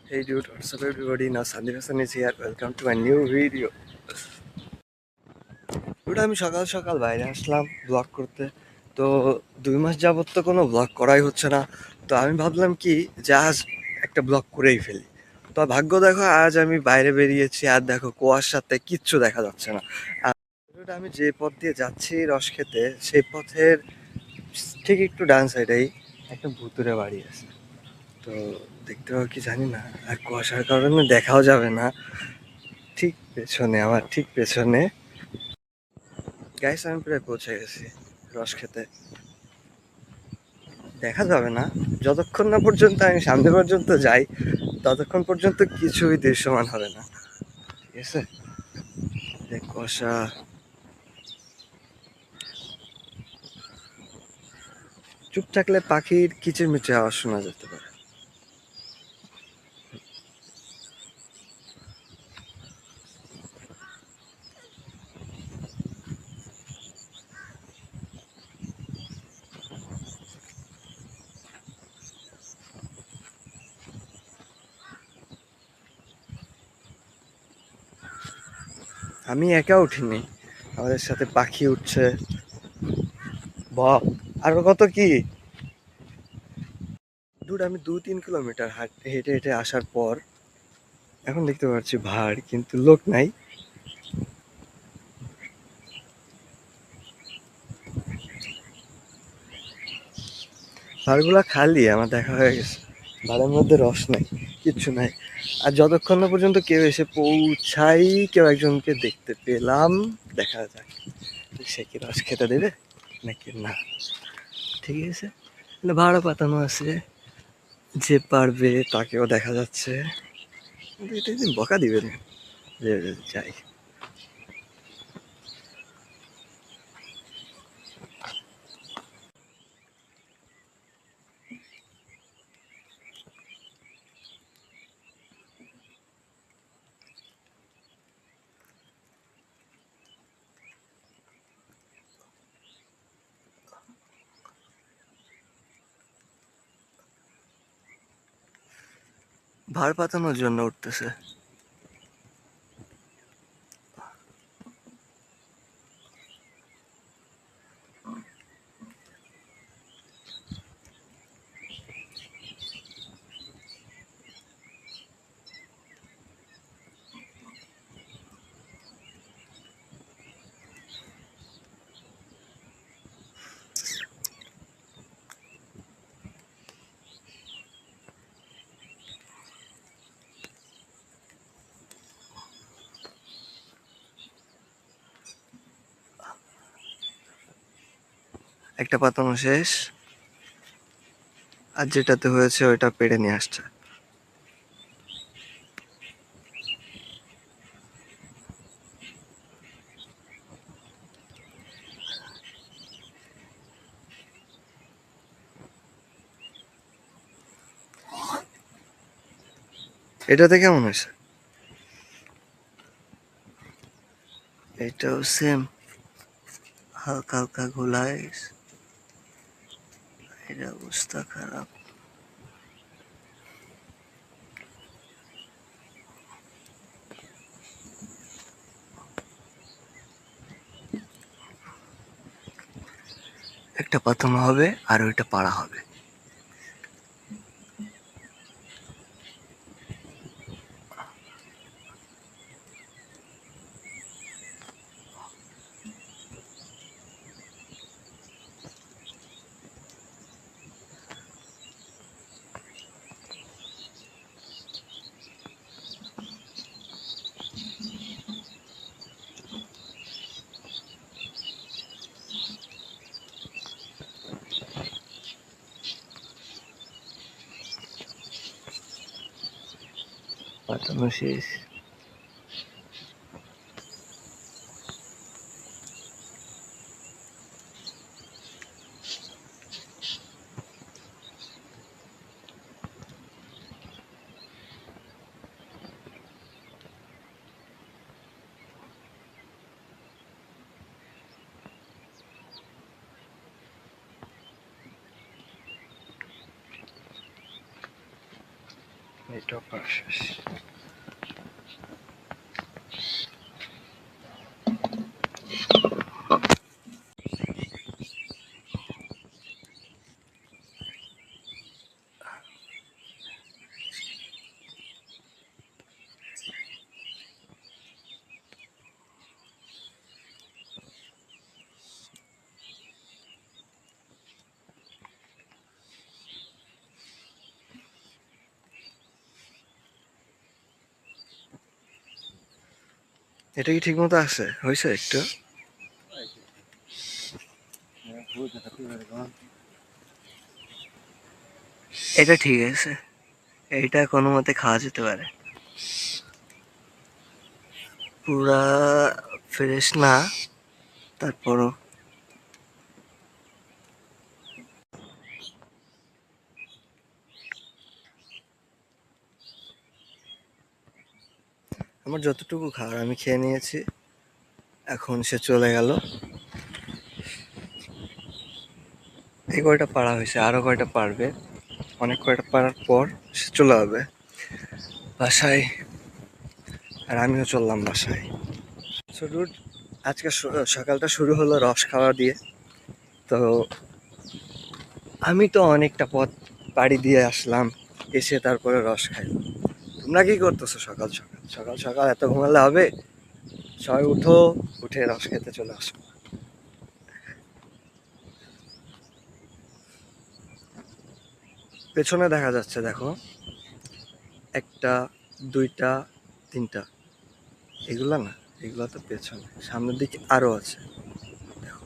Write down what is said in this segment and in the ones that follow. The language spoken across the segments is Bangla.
Hey dude, what's up everybody? Now Sandeep Hassan is here. Welcome to my new video. Dude, আমি সকাল সকাল বাইরে আসলাম ব্লগ করতে। তো 2 মাস যাবত তো কোনো ব্লগ করাই হচ্ছে না। তো আমি ভাবলাম কি যে আজ একটা ব্লগ করেই ফেলি। তো ভাগ্য দেখো আজ আমি বাইরে বেরিয়েছি আর দেখো কুয়াশাতে কিচ্ছু দেখা যাচ্ছে না। আর dude, আমি যে পথ দিয়ে যাচ্ছি রস খেতে সেই পথের ঠিক একটু ডান সাইডেই একটা ভুতুরে বাড়ি আছে। তো দেখতে পাবো কি জানি না, আর কুয়াশার কারণে দেখাও যাবে না। ঠিক পেছনে, আমার ঠিক পেছনে গাইস আমি প্রায় পৌঁছে গেছি রস খেতে। দেখা যাবে না যতক্ষণ না পর্যন্ত আমি সামনে পর্যন্ত যাই, ততক্ষণ পর্যন্ত কিছুই দৃশ্যমান হবে না। ঠিক আছে, দেখ কুয়াশা। চুপ থাকলে পাখির কিচিরমিচির আওয়াজ শোনা যেতে পারে। আমি একা উঠিনি, আমাদের সাথে পাখি উঠছে। বক, আরো কত কি। দূর আমি 2-3 কিলোমিটার হেঁটে হেঁটে আসার পর এখন দেখতে পাচ্ছি ভাড়, কিন্তু লোক নাই। ভাড়গুলা খালি, আমার দেখা হয়ে গেছে। ভাড়ের মধ্যে রস নাই, কিচ্ছু নাই। আর যতক্ষণ না পর্যন্ত কেউ এসে পৌঁছাই, কেউ একজনকে দেখতে পেলাম, দেখা যাক সে কি রস খেতে দেবে নাকি না। ঠিক আছে, ভাড়া পাতানো আছে, যে পারবে তাকেও দেখা যাচ্ছে। কিন্তু এটা একদিন বকা দিবেন যে যাই। ভাড় পাতানোর জন্য উঠতেছে। একটা পাতানো শেষ, আর যেটাতে হয়েছে ওইটা পেড়ে নিয়ে আসছে। এটাতে কেমন হয়েছে? এটাও সেম, হালকা হালকা গোলায়। এর অবস্থা খারাপ। একটা পাতানো হবে আর ওইটা পাড়া হবে। পাতানো শেষ। নেটওয়ার্ক শেষ। এটা কি ঠিক মতো আছে? হয়েছে একটু? এটা ঠিক আছে, এইটা কোনো মতে খাওয়া যেতে পারে। পুরা ফ্রেশ না, তারপরও আমার যতটুকু খাওয়ার আমি খেয়ে নিয়েছি। এখন সে চলে গেল। এই কয়টা পাড়া হয়েছে, আরো কয়টা পারবে, অনেক কয়টা পারার পর সে চলে যাবে বাসায়, আর আমিও চললাম বাসায়। সো ডুড, আজকে সকালটা শুরু হলো রস খাওয়া দিয়ে। তো আমি তো অনেকটা পথ পাড়ি দিয়ে আসলাম, এসে তারপরে রস খাইলাম। তোমরা কি করতেছো সকাল সকাল সকাল সকাল? এত ঘুমালে হবে? সবাই উঠো, উঠে রস খেতে চলে আসো। পেছনে দেখা যাচ্ছে, দেখো, একটা, দুইটা, তিনটা, এগুলা না, এগুলা তো পেছনে, সামনের দিকে আরো আছে। দেখো,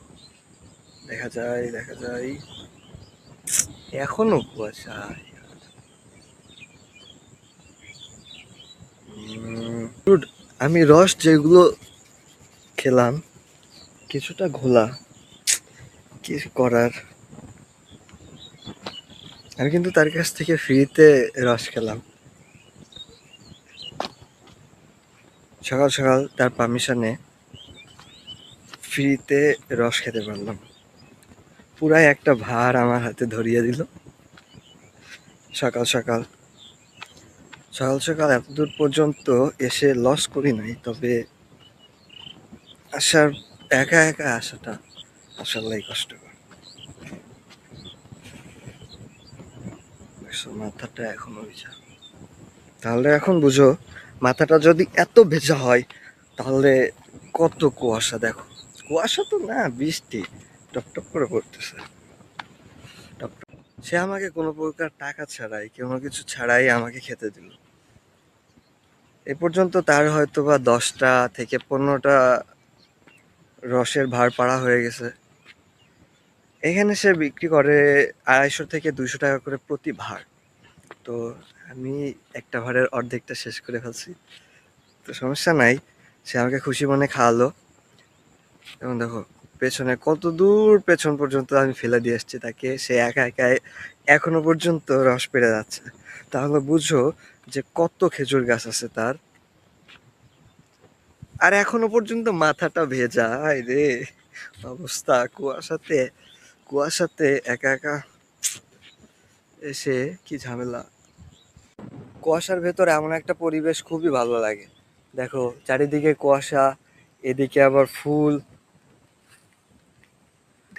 দেখা যায়, দেখা যায়, এখনো কুয়াশা। Dude, আমি রস যেগুলো খেলাম কিছুটা ঘোলা, কি করার। আমি কিন্তু তার কাছ থেকে ফ্রিতে রস খেলাম, সকাল সকাল তার পারমিশনে ফ্রিতে রস খেতে পারলাম। পুরাই একটা ভার আমার হাতে ধরিয়ে দিল। সকাল সকাল সকাল সকাল এত দূর পর্যন্ত এসে লস করি নাই, তবে আসার, একা একা আসাটা আসলেই কষ্টকর। মাথাটা এখনো ভেজা। তাহলে এখন বুঝো, মাথাটা যদি এত ভেজা হয় তাহলে কত কুয়াশা। দেখো, কুয়াশা তো না, বৃষ্টি টপ টপ করে পড়তেছে, টপ টপ। সে আমাকে কোনো প্রকার টাকা ছাড়াই, কোনো কিছু ছাড়াই আমাকে খেতে দিল। এ পর্যন্ত তার হয়তো বা 10টা থেকে 15টা রসের ভার পাড়া হয়ে গেছে। এখানে সে বিক্রি করে 250 থেকে 200 টাকা করে প্রতি ভার। তো আমি একটা ভাড়ের অর্ধেকটা শেষ করে ফেলছি, তো সমস্যা নাই। সে আমাকে খুশি মনে খাওয়ালো। এবং দেখো, পেছনে কত দূর পেছন পর্যন্ত আমি ফেলে দিয়ে এসেছি তাকে, সে একা একা এখনো পর্যন্ত রস পেড়ে যাচ্ছে। তাহলে বুঝো যে কত খেজুর গাছ আছে তার, আর এখনো পর্যন্ত মাথাটা ভেজা। হায় রে অবস্থা, কুয়াশাতে, কুয়াশাতে একা একা এসে কি ঝামেলা। কুয়াশার ভেতরে এমন একটা পরিবেশ খুবই ভালো লাগে। দেখো চারিদিকে কুয়াশা, এদিকে আবার ফুল,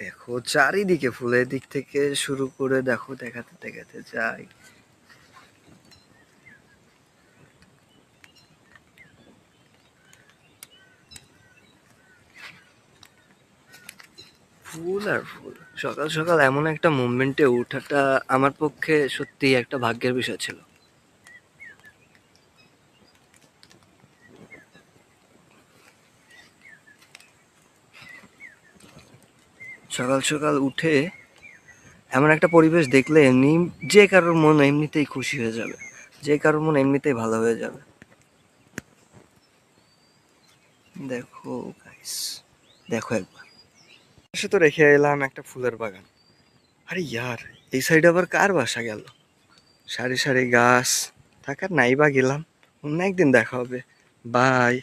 দেখো চারিদিকে ফুল, এদিক থেকে শুরু করে দেখো, দেখাতে দেখাতে যাই। ফুল আর ফুল। সকাল সকাল এমন একটা মুভমেন্টে ওঠাটা আমার পক্ষে সত্যি একটা ভাগ্যের বিষয় ছিল। সকাল সকাল উঠে এমন একটা পরিবেশ দেখলে এমনি যে কারোর মন এমনিতেই খুশি হয়ে যাবে, যে কারোর মন এমনিতেই ভালো হয়ে যাবে। দেখো গাইস, দেখো একবার, সে তো রেখে এলাম একটা ফুলের বাগান। আরে ইয়ার, এই সাইডে আবার কার বাসা গেল? সারি সারি গাছ থাকার, নাই বা গেলাম। অন্য একদিন দেখা হবে। বাই।